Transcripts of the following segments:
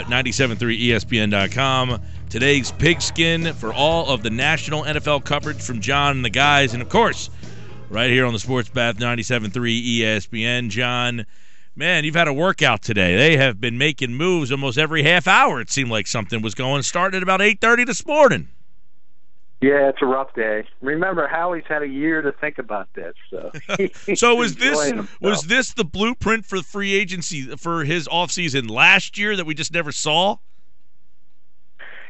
at 97.3 ESPN.com. Today's pigskin for all of the national NFL coverage from John and the guys. And, of course, right here on the Sports Bath 97.3 ESPN. John, man, you've had a workout today. They have been making moves almost every half hour. It seemed like something was going. Started at about 8:30 this morning. Yeah, it's a rough day. Remember, Howie's had a year to think about this. So was this the blueprint for free agency for his offseason last year that we just never saw?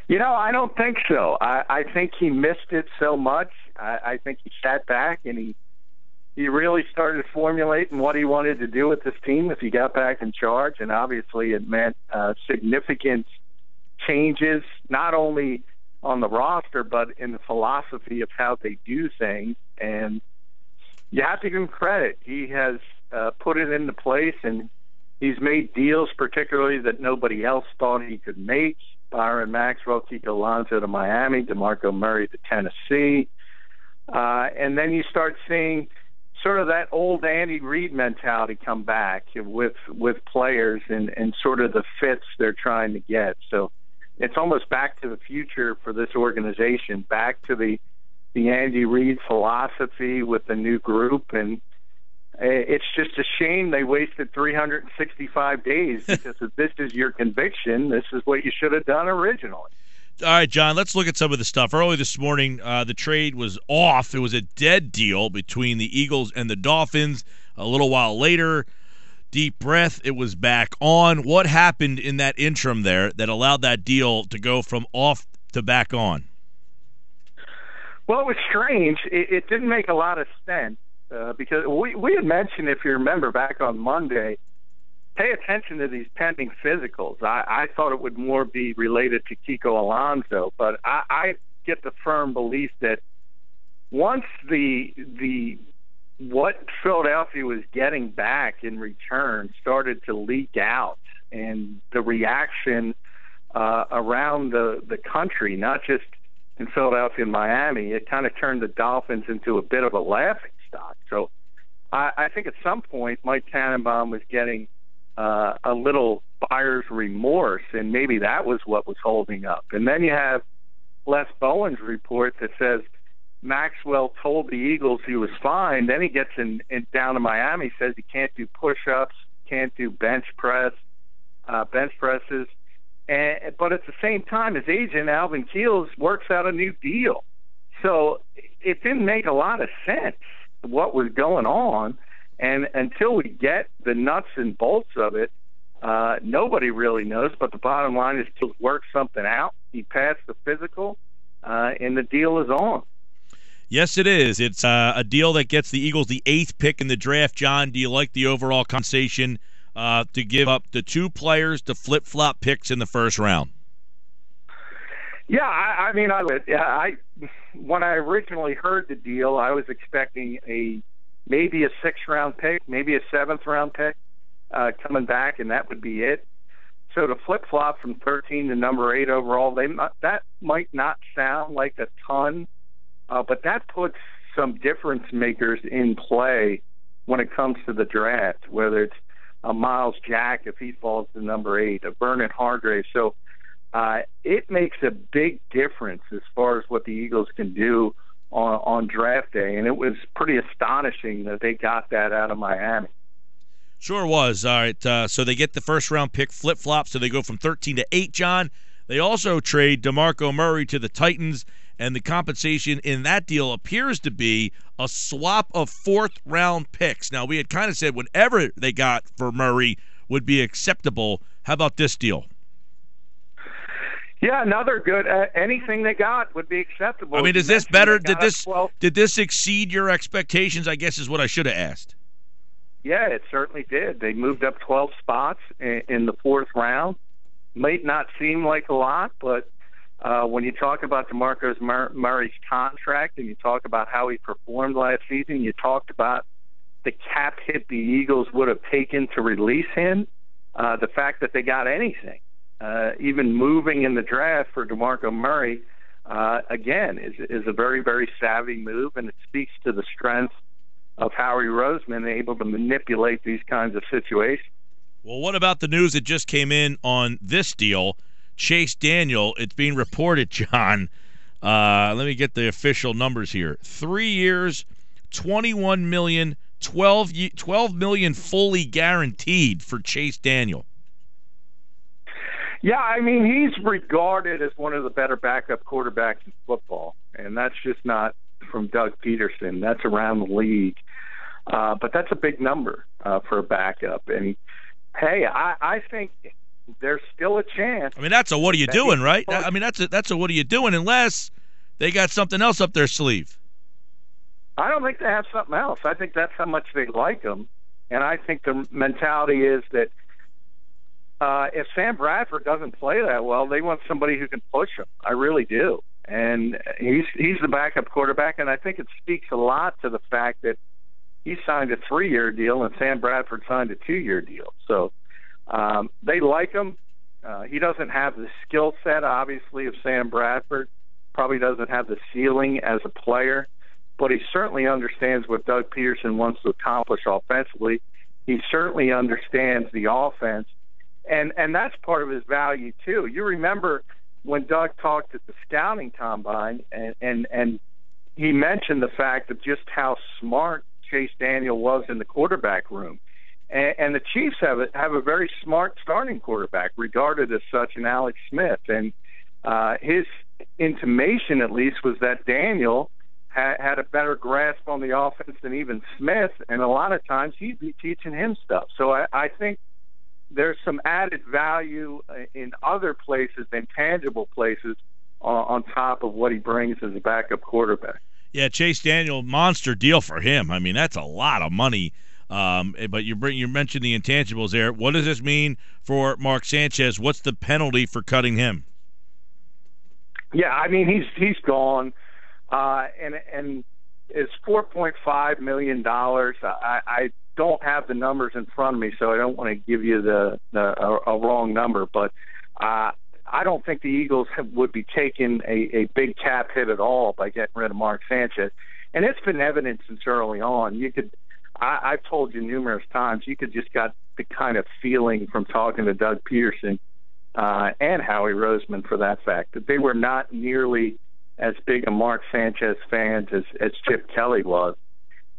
I don't think so. I think he missed it so much. I think he sat back and he really started formulating what he wanted to do with this team as he got back in charge, and obviously it meant significant changes, not only on the roster, but in the philosophy of how they do things. And you have to give him credit. He has put it into place, and he's made deals particularly that nobody else thought he could make. Byron Maxwell, Kiko Alonso to Miami, DeMarco Murray to Tennessee. And then you start seeing sort of that old Andy Reid mentality come back with players and sort of the fits they're trying to get. So it's almost back to the future for this organization, back to the Andy Reid philosophy with the new group. And it's just a shame they wasted 365 days because if this is your conviction, this is what you should have done originally. All right, John, let's look at some of the stuff. Early this morning, the trade was off. It was a dead deal between the Eagles and the Dolphins. A little while later, deep breath, it was back on. What happened in that interim there that allowed that deal to go from off to back on? Well, it was strange. It didn't make a lot of sense because we had mentioned, if you remember, back on Monday, pay attention to these pending physicals. I thought it would more be related to Kiko Alonso, but I get the firm belief that once the what Philadelphia was getting back in return started to leak out, and the reaction around the country, not just in Philadelphia and Miami, it kind of turned the Dolphins into a bit of a laughing stock. So I think at some point Mike Tannenbaum was getting a little buyer's remorse, and maybe that was what was holding up. And then you have Les Bowen's report that says Maxwell told the Eagles he was fine. Then he gets down to Miami, says he can't do push-ups, can't do bench presses. But at the same time, his agent, Alvin Keels, works out a new deal. So it didn't make a lot of sense what was going on. And until we get the nuts and bolts of it, nobody really knows. But the bottom line is to work something out. He passed the physical, and the deal is on. Yes, it is. It's a deal that gets the Eagles the 8th pick in the draft. John, do you like the overall compensation to give up the 2 players to flip-flop picks in the first round? Yeah, I mean, when I originally heard the deal, I was expecting maybe a 6th-round pick, maybe a 7th-round pick coming back, and that would be it. So to flip-flop from 13 to number 8 overall, that might not sound like a ton, but that puts some difference makers in play when it comes to the draft, whether it's a Miles Jack if he falls to number 8, a Vernon Hargrave. So it makes a big difference as far as what the Eagles can do on draft day, and it was pretty astonishing that they got that out of Miami. Sure was. All right, so they get the first-round pick flip-flop, so they go from 13 to 8, John. They also trade DeMarco Murray to the Titans, and the compensation in that deal appears to be a swap of 4th-round picks. Now, we had kind of said whatever they got for Murray would be acceptable. How about this deal? Yeah, another good. Anything they got would be acceptable. I mean, is this better? Did this exceed your expectations? I guess is what I should have asked. Yeah, it certainly did. They moved up 12 spots in the 4th round. Might not seem like a lot, but when you talk about DeMarco Murray's contract and you talk about how he performed last season, you talked about the cap hit the Eagles would have taken to release him, the fact that they got anything. Even moving in the draft for DeMarco Murray, again, is a very, very savvy move, and it speaks to the strength of Howie Roseman, able to manipulate these kinds of situations. Well, what about the news that just came in on this deal? Chase Daniel, it's being reported, John. Let me get the official numbers here. 3 years, $21 million, $12 million fully guaranteed for Chase Daniel. Yeah, I mean, he's regarded as one of the better backup quarterbacks in football, and that's just not from Doug Peterson. That's around the league. But that's a big number for a backup. And, hey, I think there's still a chance. I mean, that's a what are you doing, right? I mean, that's a what are you doing unless they got something else up their sleeve. I don't think they have something else. I think that's how much they like him. And I think the mentality is that if Sam Bradford doesn't play that well, they want somebody who can push him. I really do. And he's the backup quarterback, and I think it speaks a lot to the fact that he signed a 3-year deal and Sam Bradford signed a 2-year deal. So they like him. He doesn't have the skill set, obviously, of Sam Bradford. Probably doesn't have the ceiling as a player, but he certainly understands what Doug Peterson wants to accomplish offensively. He certainly understands the offense, and that's part of his value too. You remember when Doug talked at the scouting combine, and he mentioned the fact of just how smart Chase Daniel was in the quarterback room. And the Chiefs have a very smart starting quarterback, regarded as such, in Alex Smith. And his intimation, at least, was that Daniel had a better grasp on the offense than even Smith, and a lot of times he'd be teaching him stuff. So I think there's some added value in other places, intangible places, on top of what he brings as a backup quarterback. Yeah, Chase Daniel, monster deal for him. I mean, that's a lot of money. But you mentioned the intangibles there. What does this mean for Mark Sanchez? What's the penalty for cutting him? Yeah, I mean he's gone, and it's $4.5 million. I don't have the numbers in front of me, so I don't want to give you a wrong number. But I don't think the Eagles would be taking a big cap hit at all by getting rid of Mark Sanchez, and it's been evident since early on. I've told you numerous times, you could just got the kind of feeling from talking to Doug Peterson and Howie Roseman, for that fact, that they were not nearly as big a Mark Sanchez fans as Chip Kelly was.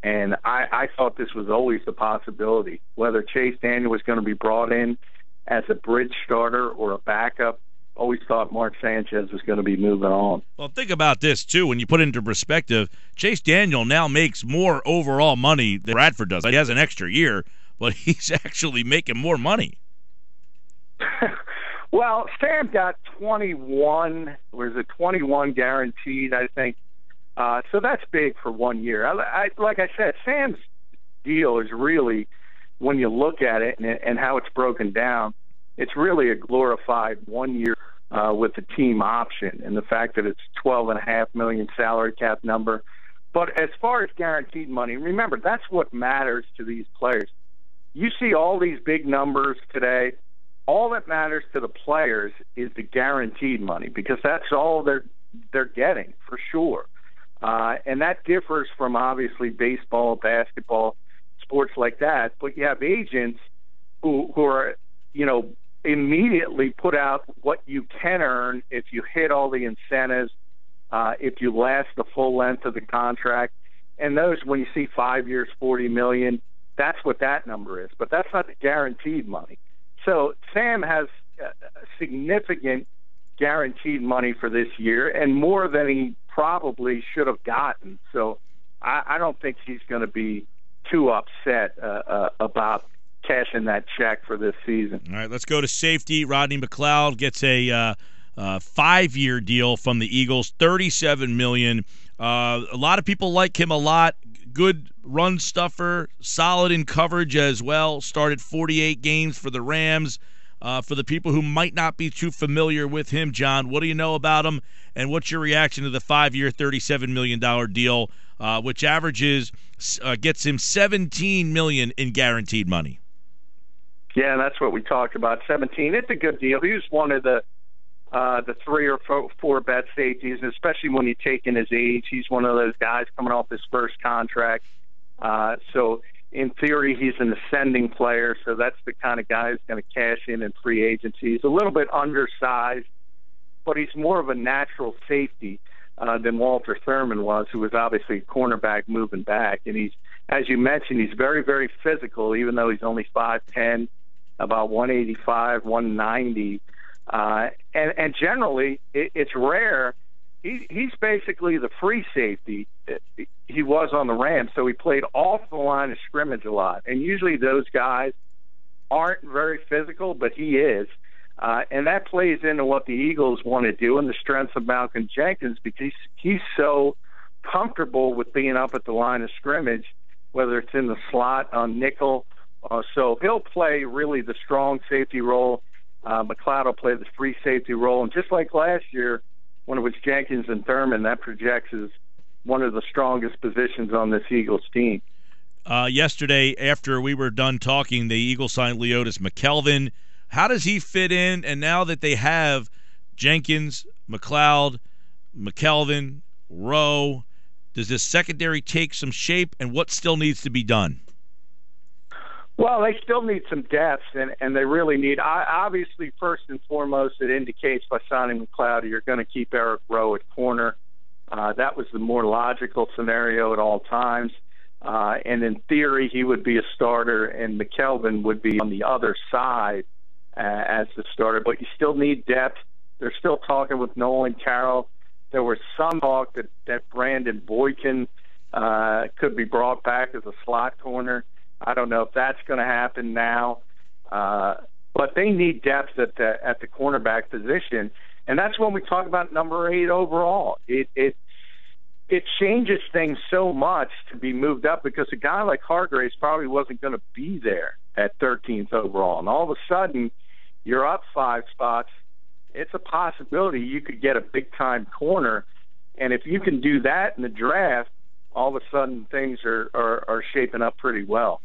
And I thought this was always a possibility, whether Chase Daniel was going to be brought in as a bridge starter or a backup. Always thought Mark Sanchez was going to be moving on. Well, think about this, too. When you put it into perspective, Chase Daniel now makes more overall money than Bradford does. He has an extra year, but he's actually making more money. Well, Sam got 21, was it 21 guaranteed, I think. So that's big for 1 year. Like I said, Sam's deal is really, when you look at it and how it's broken down, it's really a glorified 1 year with the team option, and the fact that it's $12.5 million salary cap number. But as far as guaranteed money, remember, that's what matters to these players. You see all these big numbers today. All that matters to the players is the guaranteed money, because that's all they're getting for sure. And that differs from obviously baseball, basketball, sports like that. But you have agents who are, immediately put out what you can earn if you hit all the incentives, if you last the full length of the contract. And those, when you see 5 years, $40 million, that's what that number is. But that's not the guaranteed money. So Sam has significant guaranteed money for this year, and more than he probably should have gotten. So I don't think he's going to be too upset about cashing that check for this season. All right, let's go to safety. Rodney McLeod gets a 5-year deal from the Eagles, $37 million. A lot of people like him a lot. Good run stuffer, solid in coverage as well. Started 48 games for the Rams. For the people who might not be too familiar with him, John, what do you know about him, and what's your reaction to the 5-year, $37 million deal, which averages gets him $17 million in guaranteed money? Yeah, that's what we talked about. 17. It's a good deal. He was one of the 3 or 4 best safeties, especially when you take in his age. He's one of those guys coming off his first contract. So In theory, he's an ascending player, so that's the kind of guy who's going to cash in free agency. He's a little bit undersized, but he's more of a natural safety than Walter Thurman was, who was obviously a cornerback moving back. And he's, as you mentioned, he's very, very physical, even though he's only 5'10", about 185, 190. And generally, it's rare. He's basically the free safety. He was on the Rams, so he played off the line of scrimmage a lot. And usually those guys aren't very physical, but he is. And that plays into what the Eagles want to do and the strengths of Malcolm Jenkins, because he's so comfortable with being up at the line of scrimmage, whether it's in the slot, on nickel. So he'll play really the strong safety role. McLeod will play the free safety role. And just like last year, when it was Jenkins and Thurman, that projects as one of the strongest positions on this Eagles team. Yesterday, after we were done talking, the Eagles signed Leotis McKelvin. How does he fit in? And now that they have Jenkins, McLeod, McKelvin, Rowe, does this secondary take some shape, and what still needs to be done? Well, they still need some depth, and they really need – obviously, first and foremost, it indicates by signing McLeod you're going to keep Eric Rowe at corner. That was the more logical scenario at all times. And in theory, he would be a starter, and McKelvin would be on the other side as the starter. But you still need depth. They're still talking with Nolan Carroll. There was some talk that Brandon Boykin could be brought back as a slot corner. I don't know if that's going to happen now. But they need depth at the cornerback position. And that's when we talk about number 8 overall. It changes things so much to be moved up, because a guy like Hargraves probably wasn't going to be there at 13th overall. And all of a sudden, you're up 5 spots. It's a possibility you could get a big-time corner. And if you can do that in the draft, all of a sudden things are shaping up pretty well.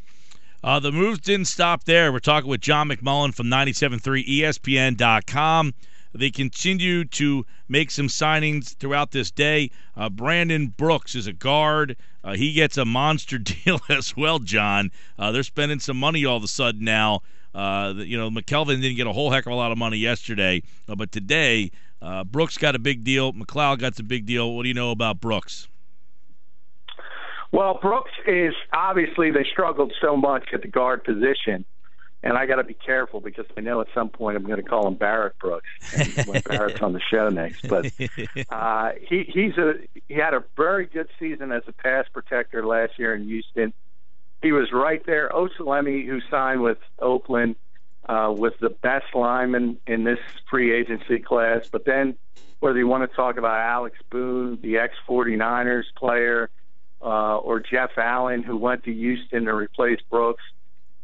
The moves didn't stop there. We're talking with John McMullen from 97.3 ESPN.com. They continue to make some signings throughout this day. Brandon Brooks is a guard. He gets a monster deal as well, John. They're spending some money all of a sudden now. McKelvin didn't get a whole heck of a lot of money yesterday. But today, Brooks got a big deal. McLeod got a big deal. What do you know about Brooks? Well, Brooks is obviously, they struggled so much at the guard position, and I got to be careful because I know at some point I'm going to call him Barrett Brooks when Barrett's on the show next. But he had a very good season as a pass protector last year in Houston. He was right there. Osalemi, who signed with Oakland, was the best lineman in this free agency class. But then, whether you want to talk about Alex Boone, the ex-49ers player, or Jeff Allen, who went to Houston to replace Brooks,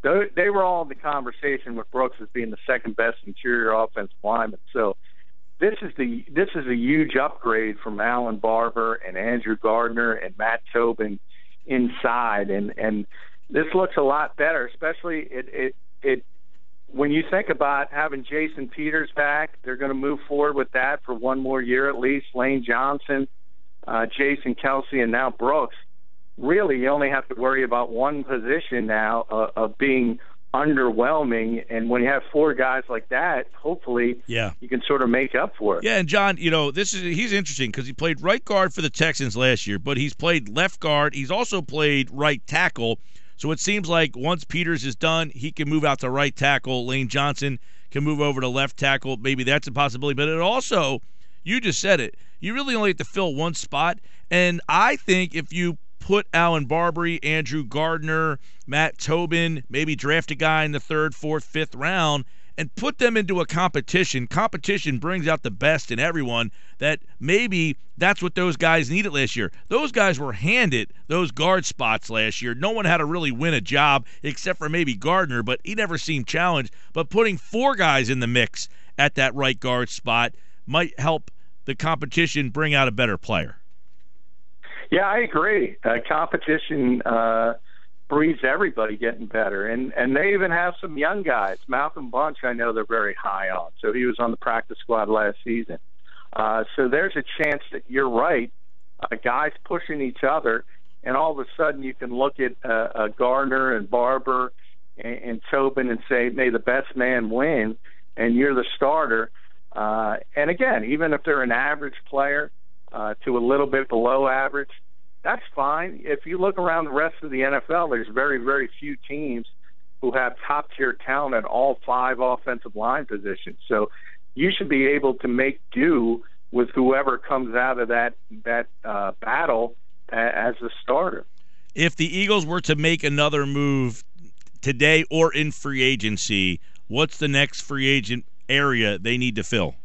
they were all in the conversation with Brooks as being the second best interior offensive lineman. So this is a huge upgrade from Alan Barber and Andrew Gardner and Matt Tobin inside, and this looks a lot better. Especially it when you think about having Jason Peters back, they're going to move forward with that for one more year at least. Lane Johnson, Jason Kelsey, and now Brooks. Really, you only have to worry about one position now of being underwhelming, and when you have 4 guys like that, hopefully you can sort of make up for it. Yeah, and John, he's interesting because he played right guard for the Texans last year, but he's played left guard. He's also played right tackle, so it seems like once Peters is done, he can move out to right tackle. Lane Johnson can move over to left tackle. Maybe that's a possibility, but it also, you just said it, you really only have to fill one spot, and I think if you put Alan Barbary, Andrew Gardner, Matt Tobin, maybe draft a guy in the 3rd, 4th, 5th round, and put them into a competition. Competition brings out the best in everyone. That maybe that's what those guys needed last year. Those guys were handed those guard spots last year. No one had to really win a job except for maybe Gardner, but he never seemed challenged. But putting 4 guys in the mix at that right guard spot might help the competition bring out a better player. Yeah, I agree. Competition breeds everybody getting better, and they even have some young guys. Malcolm Bunch, I know they're very high on, so he was on the practice squad last season. So there's a chance that you're right, guys pushing each other, and all of a sudden you can look at Gardner and Barber and Tobin and say, may the best man win, and you're the starter. And again, even if they're an average player to a little bit below average, that's fine. If you look around the rest of the NFL, there's very, very few teams who have top-tier talent at all 5 offensive line positions. So you should be able to make do with whoever comes out of that battle as a starter. If the Eagles were to make another move today or in free agency, what's the next free agent area they need to fill?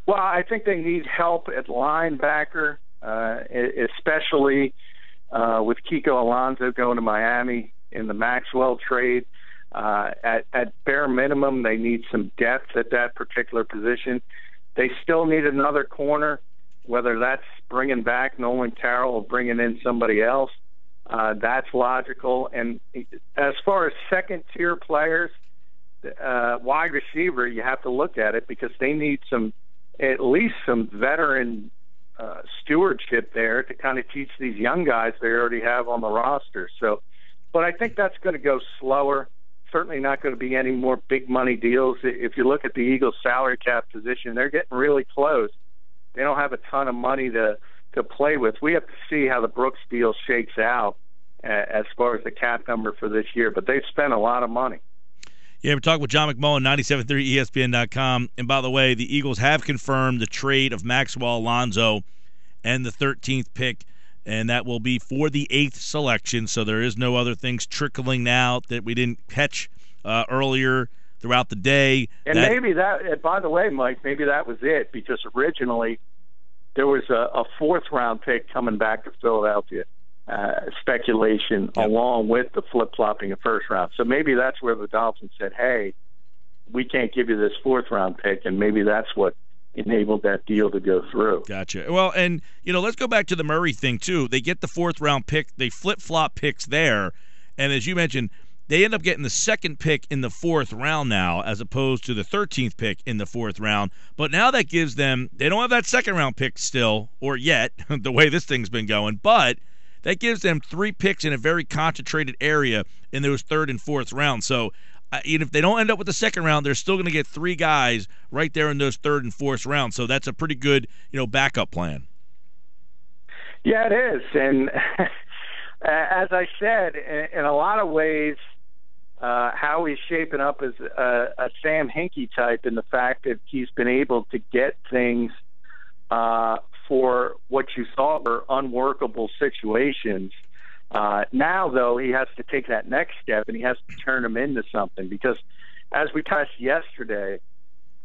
Well, I think they need help at linebacker, especially with Kiko Alonso going to Miami in the Maxwell trade. At bare minimum, they need some depth at that particular position. They still need another corner, whether that's bringing back Nolan Carroll or bringing in somebody else. That's logical. And as far as second-tier players, wide receiver, you have to look at it because they need at least some veteran stewardship there to kind of teach these young guys they already have on the roster. But I think that's going to go slower. Certainly not going to be any more big money deals. If you look at the Eagles' salary cap position, they're getting really close. They don't have a ton of money to play with. We have to see how the Brooks deal shakes out as far as the cap number for this year. But they've spent a lot of money. Yeah, we're talking with John McMullen, 97.3 ESPN.com. And by the way, the Eagles have confirmed the trade of Maxwell Alonso and the 13th pick, and that will be for the 8th selection. So there is no other things trickling out that we didn't catch earlier throughout the day. And maybe that, by the way, Mike, maybe that was it, because originally there was a 4th-round pick coming back to Philadelphia. Speculation along with the flip-flopping of first round. So maybe that's where the Dolphins said, hey, we can't give you this 4th-round pick, and maybe that's what enabled that deal to go through. Gotcha. Well, and, let's go back to the Murray thing, too. They get the 4th-round pick. They flip-flop picks there, and as you mentioned, they end up getting the 2nd pick in the 4th round now as opposed to the 13th pick in the 4th round. But now that gives them – they don't have that 2nd-round pick still, or yet, the way this thing's been going, but – that gives them 3 picks in a very concentrated area in those 3rd and 4th rounds. So even if they don't end up with the 2nd round, they're still going to get 3 guys right there in those 3rd and 4th rounds. So that's a pretty good, backup plan. Yeah, it is. And as I said, in a lot of ways, Howie's shaping up as a Sam Hinkie type in the fact that he's been able to get things for what you thought were unworkable situations. Now, though, he has to take that next step, and he has to turn them into something. Because, as we touched yesterday,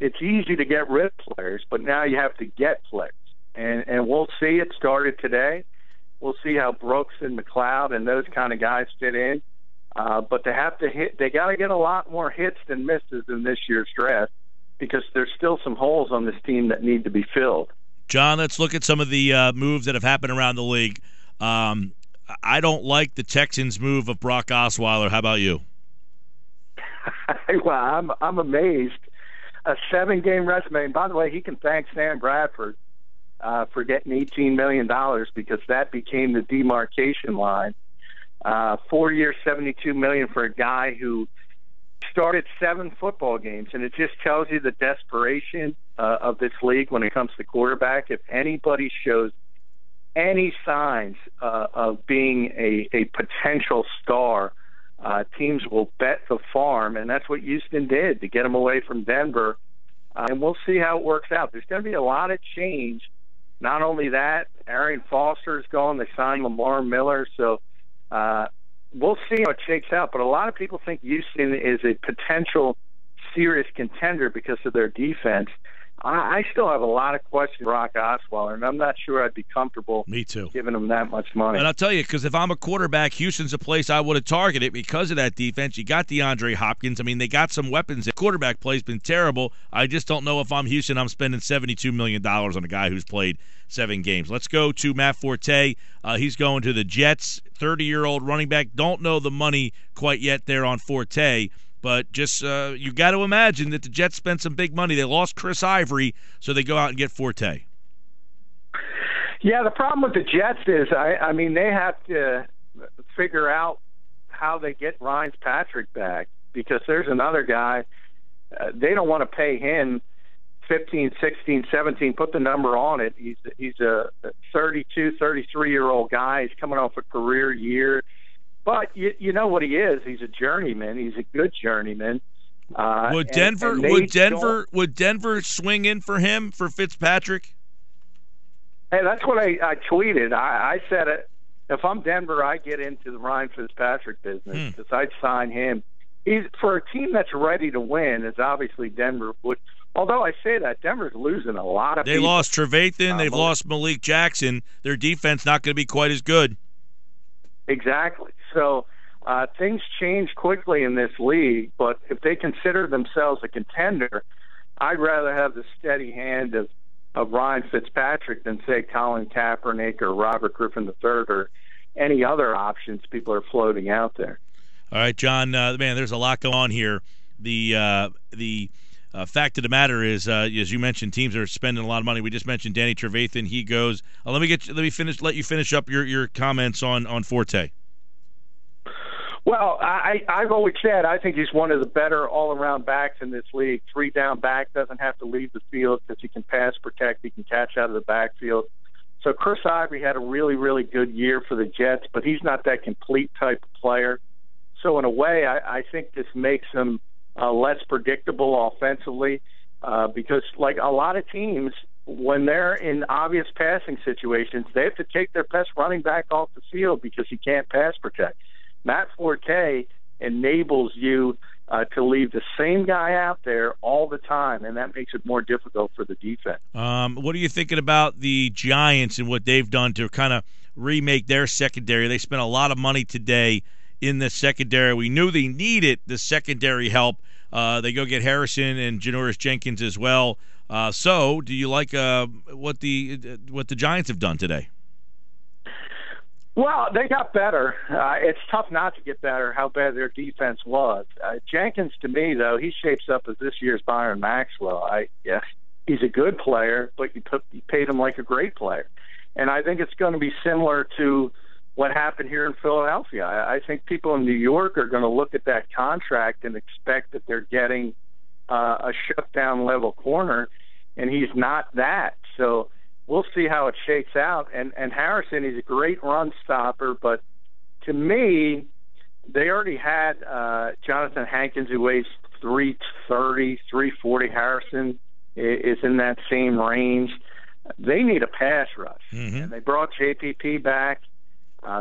it's easy to get rid of players, but now you have to get players. And we'll see. It started today. We'll see how Brooks and McLeod and those kind of guys fit in. But they got to get a lot more hits than misses in this year's draft, because there's still some holes on this team that need to be filled. John, let's look at some of the moves that have happened around the league. I don't like the Texans' move of Brock Osweiler. How about you? Well, I'm amazed. A 7-game resume. And by the way, he can thank Sam Bradford for getting $18 million, because that became the demarcation line. 4 years, $72 million for a guy who started 7 football games, and it just tells you the desperation of this league when it comes to quarterback. If anybody shows any signs of being a potential star, teams will bet the farm, and that's what Houston did to get him away from Denver. And we'll see how it works out. There's going to be a lot of change. Not only that, Arian Foster's gone. They signed Lamar Miller, so we'll see how it shakes out. But a lot of people think Houston is a potential serious contender because of their defense. I still have a lot of questions about Brock Osweiler, and I'm not sure I'd be comfortable giving him that much money. And I'll tell you, because if I'm a quarterback, Houston's a place I would have targeted because of that defense. You got DeAndre Hopkins. I mean, they got some weapons. The quarterback play's been terrible. I just don't know if I'm Houston, I'm spending $72 million on a guy who's played 7 games. Let's go to Matt Forte. He's going to the Jets, 30-year-old running back. Don't know the money quite yet there on Forte. But just you got to imagine that the Jets spent some big money. They lost Chris Ivory, so they go out and get Forte. Yeah, the problem with the Jets is, I mean, they have to figure out how they get Ryan Fitzpatrick back, because there's another guy. They don't want to pay him 15, 16, 17, put the number on it. He's a 32, 33-year-old guy. He's coming off a career year. But you know what he is. He's a journeyman. He's a good journeyman. Would Denver swing in for him, for Fitzpatrick? Hey, that's what I tweeted. I said it. If I'm Denver, I get into the Ryan Fitzpatrick business, because I'd sign him. He's for a team that's ready to win, as obviously Denver would. Although I say that, Denver's losing a lot of people. They lost Trevathan. They've lost Malik Jackson. Their defense not going to be quite as good. Exactly. So things change quickly in this league, but if they consider themselves a contender, I'd rather have the steady hand of Ryan Fitzpatrick than, say, Colin Kaepernick or Robert Griffin III or any other options people are floating out there. All right, John, man, there's a lot going on here. The fact of the matter is, as you mentioned, teams are spending a lot of money. We just mentioned Danny Trevathan. He goes. Let you finish up your comments on Forte. Well, I've always said I think he's one of the better all-around backs in this league. 3-down back, doesn't have to leave the field because he can pass protect, he can catch out of the backfield. So Chris Ivory had a really, really good year for the Jets, but he's not that complete type of player. So in a way, I think this makes him less predictable offensively, because like a lot of teams, when they're in obvious passing situations, they have to take their best running back off the field because he can't pass protect. Matt Forte enables you to leave the same guy out there all the time, and that makes it more difficult for the defense. What are you thinking about the Giants and what they've done to kind of remake their secondary? They spent a lot of money today in the secondary. We knew they needed the secondary help. They go get Harrison and Janoris Jenkins as well. So do you like what the Giants have done today? Well, they got better. It's tough not to get better how bad their defense was. Jenkins, to me, though, he shapes up as this year's Byron Maxwell. He's a good player, but you paid him like a great player. And I think it's going to be similar to what happened here in Philadelphia. I think people in New York are going to look at that contract and expect that they're getting a shutdown level corner, and he's not that. So we'll see how it shakes out. And Harrison, he's a great run stopper, but to me, they already had Jonathan Hankins, who weighs 330, 340. Harrison is in that same range. They need a pass rush. Mm-hmm. And they brought JPP back.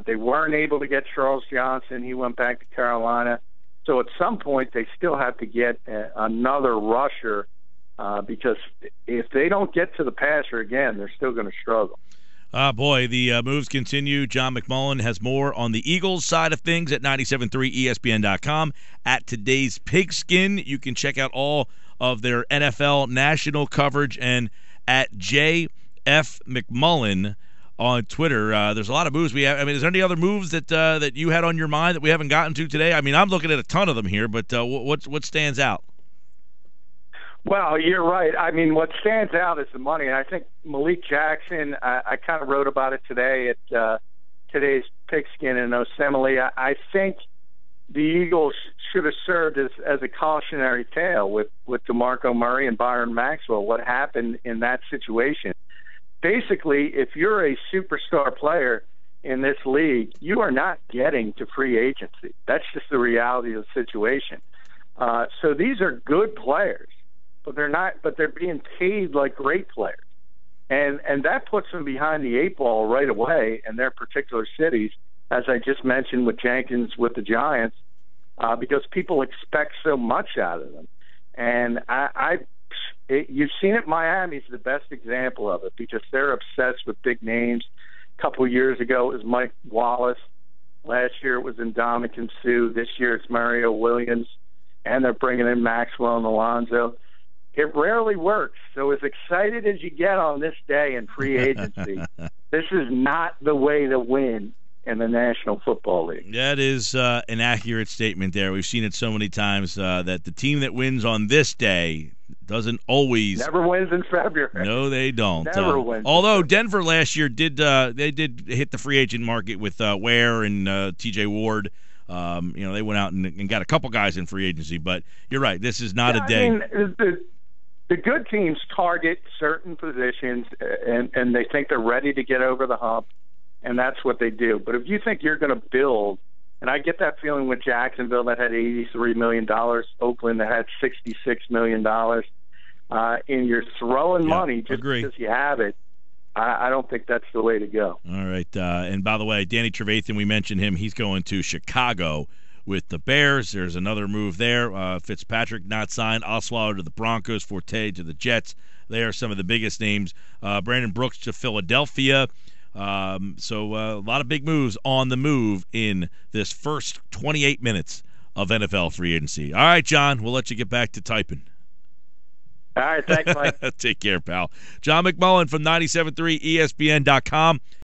They weren't able to get Charles Johnson. He went back to Carolina. So at some point, they still have to get another rusher, because if they don't get to the passer again, they're still going to struggle. The moves continue. John McMullen has more on the Eagles side of things at 97.3 ESPN.com. At Today's Pigskin, you can check out all of their NFL national coverage, and at JF McMullen on Twitter. There's a lot of moves we have. I mean, is there any other moves that you had on your mind that we haven't gotten to today? I mean, I'm looking at a ton of them here, but what stands out? Well, you're right. I mean, what stands out is the money. And I think Malik Jackson, I kind of wrote about it today at Today's Pigskin in Yosemite. I think the Eagles should have served as a cautionary tale with DeMarco Murray and Byron Maxwell. What happened in that situation? Basically, if you're a superstar player in this league, you are not getting to free agency. That's just the reality of the situation. So these are good players, but they're not. But they're being paid like great players, and that puts them behind the eight ball right away in their particular cities, as I just mentioned with Jenkins with the Giants, because people expect so much out of them. And you've seen it. Miami's the best example of it because they're obsessed with big names. A couple of years ago, it was Mike Wallace. Last year, it was Ndamukong Suh. This year, it's Mario Williams. And they're bringing in Maxwell and Alonzo. It rarely works. So as excited as you get on this day in free agency, this is not the way to win in the National Football League. That is an accurate statement there. We've seen it so many times that the team that wins on this day Doesn't always. Never wins in February. No, they don't. Never wins. Although Denver last year did hit the free agent market with Ware and T.J. Ward. They went out and got a couple guys in free agency. But you're right. This is not a day. I mean, the good teams target certain positions, and they think they're ready to get over the hump, and that's what they do. But if you think you're going to build, and I get that feeling with Jacksonville that had $83 million, Oakland that had $66 million, and you're throwing money just because you have it, I don't think that's the way to go. All right. And by the way, Danny Trevathan, we mentioned him. He's going to Chicago with the Bears. There's another move there. Fitzpatrick not signed. Osweiler to the Broncos. Forte to the Jets. They are some of the biggest names. Brandon Brooks to Philadelphia. So a lot of big moves on the move in this first 28 minutes of NFL free agency. All right, John, we'll let you get back to typing. All right, thanks, Mike. Take care, pal. John McMullen from 97.3 ESPN.com.